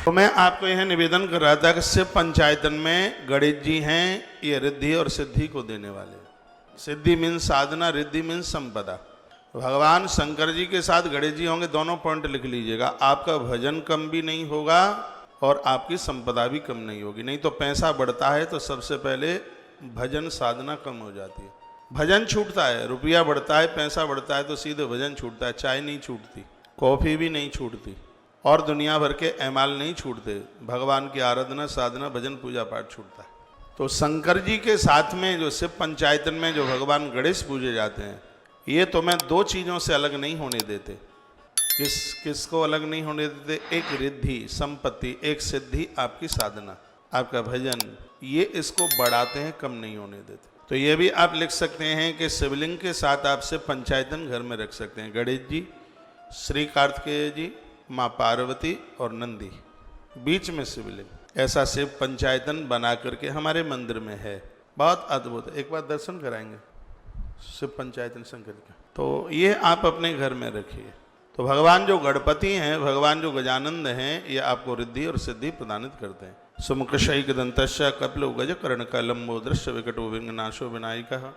तो मैं आपको यह निवेदन कर रहा था कि शिव पंचायतन में गणेश जी हैं, ये रिद्धि और सिद्धि को देने वाले। सिद्धि मीन्स साधना, रिद्धि मीन्स संपदा। भगवान शंकर जी के साथ गणेश जी होंगे, दोनों पॉइंट लिख लीजिएगा। आपका भजन कम भी नहीं होगा और आपकी संपदा भी कम नहीं होगी। नहीं तो पैसा बढ़ता है तो सबसे पहले भजन साधना कम हो जाती है। भजन छूटता है, रुपया बढ़ता है, पैसा बढ़ता है तो सीधे भजन छूटता है। चाय नहीं छूटती, कॉफ़ी भी नहीं छूटती और दुनिया भर के एमाल नहीं छूटते। भगवान की आराधना साधना भजन पूजा पाठ छूटता है। तो शंकर जी के साथ में जो शिव पंचायतन में जो भगवान गणेश पूजे जाते हैं, ये तो मैं दो चीज़ों से अलग नहीं होने देते। किसको अलग नहीं होने देते? एक रिद्धि संपत्ति, एक सिद्धि आपकी साधना, आपका भजन, ये इसको बढ़ाते हैं, कम नहीं होने देते। तो ये भी आप लिख सकते हैं कि शिवलिंग के साथ आप शिव पंचायतन घर में रख सकते हैं। गणेश जी, श्री कार्तिकेय जी, माँ पार्वती और नंदी, बीच में शिवलिंग। ऐसा शिव पंचायतन बना करके हमारे मंदिर में है, बहुत अद्भुत। एक बार दर्शन कराएंगे शिव पंचायतन शंकर का, तो ये आप अपने घर में रखिए। तो भगवान जो गणपति हैं, भगवान जो गजानंद हैं, ये आपको रिद्धि और सिद्धि प्रदानित करते हैं। सुमुखशैक दंतस्य कपिलो गजकर्ण कलम्बो दृश्य विकटो विघ्नाशो विनायकः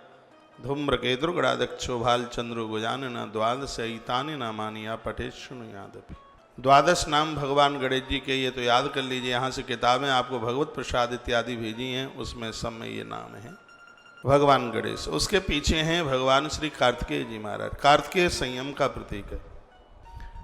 धूम्रकेतुर्गणादक्षो भालचंद्रो गजानन द्वादशैतानि नामानि या पठेत शृणुयादपि। द्वादश नाम भगवान गणेश जी के, ये तो याद कर लीजिए। यहाँ से किताबें आपको भगवत प्रसाद इत्यादि भेजी हैं, उसमें सब में ये नाम है भगवान गणेश। उसके पीछे हैं भगवान श्री कार्तिकेय जी महाराज। कार्तिकेय संयम का प्रतीक है।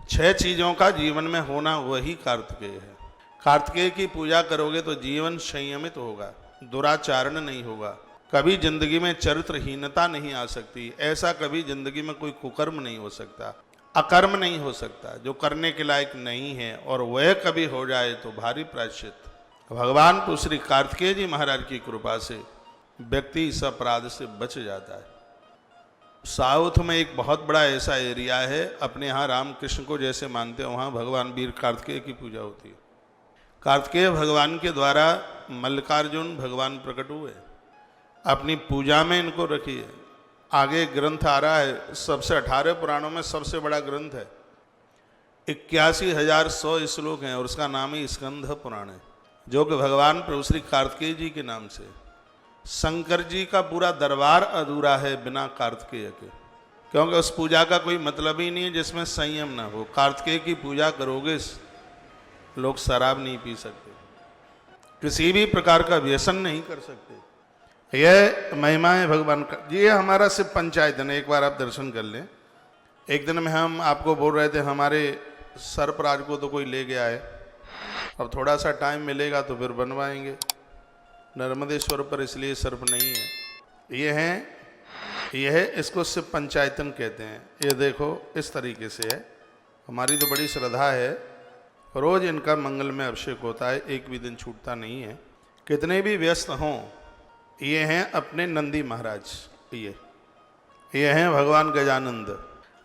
6 चीज़ों का जीवन में होना वही कार्तिकेय है। कार्तिकेय की पूजा करोगे तो जीवन संयमित होगा, दुराचारण नहीं होगा, कभी जिंदगी में चरित्रहीनता नहीं आ सकती, ऐसा कभी जिंदगी में कोई कुकर्म नहीं हो सकता, अकर्म नहीं हो सकता जो करने के लायक नहीं है, और वह कभी हो जाए तो भारी प्रायश्चित। भगवान तो श्री कार्तिकेय जी महाराज की कृपा से व्यक्ति इस अपराध से बच जाता है। साउथ में एक बहुत बड़ा ऐसा एरिया है, अपने यहाँ रामकृष्ण को जैसे मानते हैं, वहाँ भगवान वीर कार्तिकेय की पूजा होती है। कार्तिकेय भगवान के द्वारा मल्लिकार्जुन भगवान प्रकट हुए। अपनी पूजा में इनको रखिए। आगे ग्रंथ आ रहा है, सबसे 18 पुराणों में सबसे बड़ा ग्रंथ है, 81,100 श्लोक हैं, और उसका नाम ही स्कंध पुराण है, जो कि भगवान प्रभु श्री कार्तिकेय जी के नाम से। शंकर जी का पूरा दरबार अधूरा है बिना कार्तिकेय के, क्योंकि उस पूजा का कोई मतलब ही नहीं है जिसमें संयम ना हो। कार्तिकेय की पूजा करोगे, लोग शराब नहीं पी सकते, किसी भी प्रकार का व्यसन नहीं कर सकते। यह महिमा है भगवान का। ये हमारा शिव पंचायतन है, एक बार आप दर्शन कर लें। एक दिन में हम आपको बोल रहे थे हमारे सरपराज को तो कोई ले गया है, अब थोड़ा सा टाइम मिलेगा तो फिर बनवाएंगे। नर्मदेश्वर पर इसलिए सर्प नहीं है। ये है इसको शिव पंचायतन कहते हैं। ये देखो इस तरीके से है। हमारी तो बड़ी श्रद्धा है, रोज़ इनका मंगल में अभिषेक होता है, एक भी दिन छूटता नहीं है। कितने भी व्यस्त हों, ये हैं अपने नंदी महाराज, ये हैं भगवान गजानंद,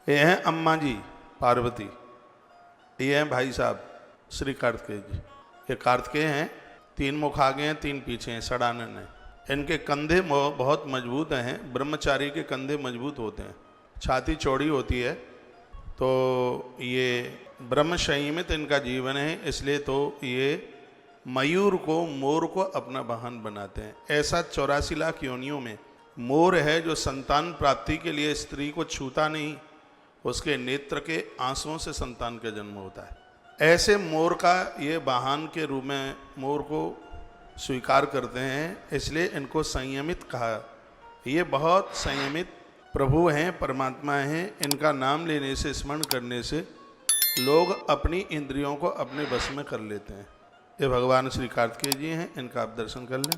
ये हैं अम्मा जी पार्वती, ये हैं भाई साहब श्री कार्तिकेय जी। ये कार्तिकेय हैं, 3 मुख आगे हैं, 3 पीछे हैं, षडानन है। इनके कंधे बहुत मजबूत हैं। ब्रह्मचारी के कंधे मजबूत होते हैं, छाती चौड़ी होती है, तो ये ब्रह्म संयमित इनका जीवन है। इसलिए तो ये मयूर को, मोर को अपना वाहन बनाते हैं। ऐसा 84 लाख योनियों में मोर है जो संतान प्राप्ति के लिए स्त्री को छूता नहीं, उसके नेत्र के आंसुओं से संतान का जन्म होता है। ऐसे मोर का ये वाहन के रूप में मोर को स्वीकार करते हैं, इसलिए इनको संयमित कहा। ये बहुत संयमित प्रभु हैं, परमात्मा हैं। इनका नाम लेने से, स्मरण करने से लोग अपनी इंद्रियों को अपने वश में कर लेते हैं। ये भगवान श्री कार्तिकेय जी हैं, इनका आप दर्शन कर लें।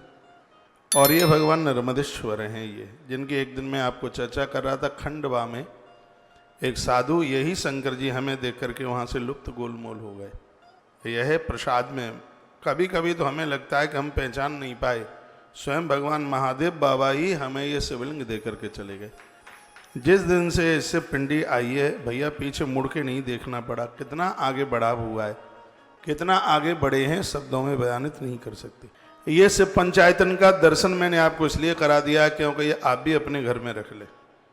और ये भगवान नर्मदेश्वर हैं, ये जिनकी एक दिन मैं आपको चर्चा कर रहा था। खंडवा में एक साधु यही शंकर जी हमें देख करके वहाँ से लुप्त गोलमोल हो गए। यह है प्रसाद में। कभी कभी तो हमें लगता है कि हम पहचान नहीं पाए, स्वयं भगवान महादेव बाबा ही हमें ये शिवलिंग दे करके चले गए। जिस दिन से इससे पिंडी आई है भैया, पीछे मुड़ के नहीं देखना पड़ा। कितना आगे बढ़ा हुआ है, कितना आगे बढ़े हैं, शब्दों में बयानित नहीं कर सकते। ये शिव पंचायतन का दर्शन मैंने आपको इसलिए करा दिया क्योंकि ये आप भी अपने घर में रख लें।